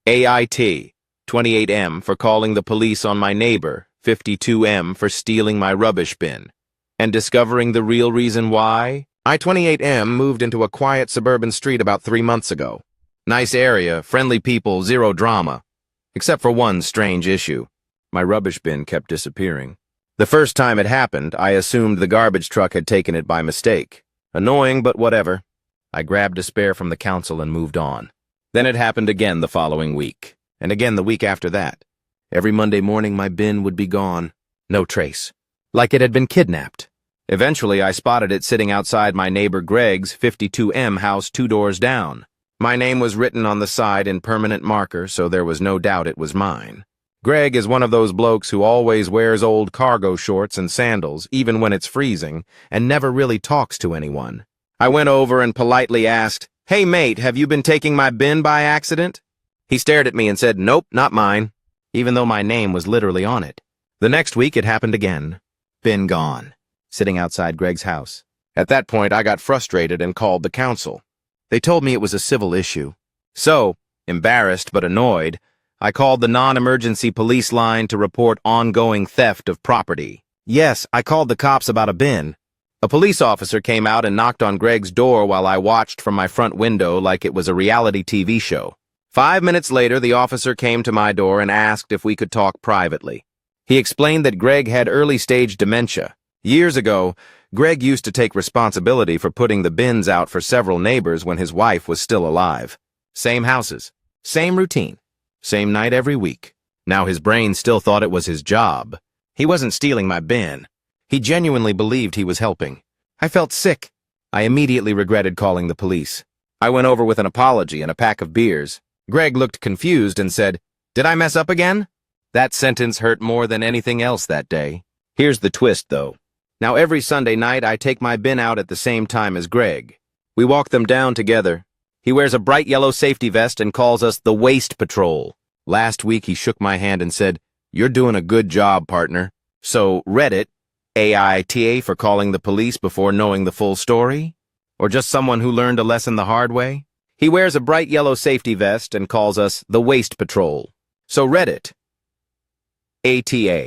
AIT, 28M for calling the police on my neighbor, 52M for stealing my rubbish bin. And discovering the real reason why? I-28M moved into a quiet suburban street about 3 months ago. Nice area, friendly people, zero drama. Except for one strange issue. My rubbish bin kept disappearing. The first time it happened, I assumed the garbage truck had taken it by mistake. Annoying, but whatever. I grabbed a spare from the council and moved on. Then it happened again the following week, and again the week after that. Every Monday morning my bin would be gone. No trace. Like it had been kidnapped. Eventually I spotted it sitting outside my neighbor Greg's 52M house 2 doors down. My name was written on the side in permanent marker, so there was no doubt it was mine. Greg is one of those blokes who always wears old cargo shorts and sandals, even when it's freezing, and never really talks to anyone. I went over and politely asked, "Hey mate, have you been taking my bin by accident?" He stared at me and said, "Nope, not mine," even though my name was literally on it. The next week it happened again. Bin gone, sitting outside Greg's house. At that point I got frustrated and called the council. They told me it was a civil issue. So, embarrassed but annoyed, I called the non-emergency police line to report ongoing theft of property. Yes, I called the cops about a bin. A police officer came out and knocked on Greg's door while I watched from my front window like it was a reality TV show. 5 minutes later, the officer came to my door and asked if we could talk privately. He explained that Greg had early-stage dementia. Years ago, Greg used to take responsibility for putting the bins out for several neighbors when his wife was still alive. Same houses, same routine, same night every week. Now his brain still thought it was his job. He wasn't stealing my bin. He genuinely believed he was helping. I felt sick. I immediately regretted calling the police. I went over with an apology and a pack of beers. Greg looked confused and said, "Did I mess up again?" That sentence hurt more than anything else that day. Here's the twist, though. Now every Sunday night I take my bin out at the same time as Greg. We walk them down together. He wears a bright yellow safety vest and calls us the Waste Patrol. Last week he shook my hand and said, "You're doing a good job, partner." So Reddit, AITA for calling the police before knowing the full story? Or just someone who learned a lesson the hard way? He wears a bright yellow safety vest and calls us the Waste Patrol. So Reddit, ATA.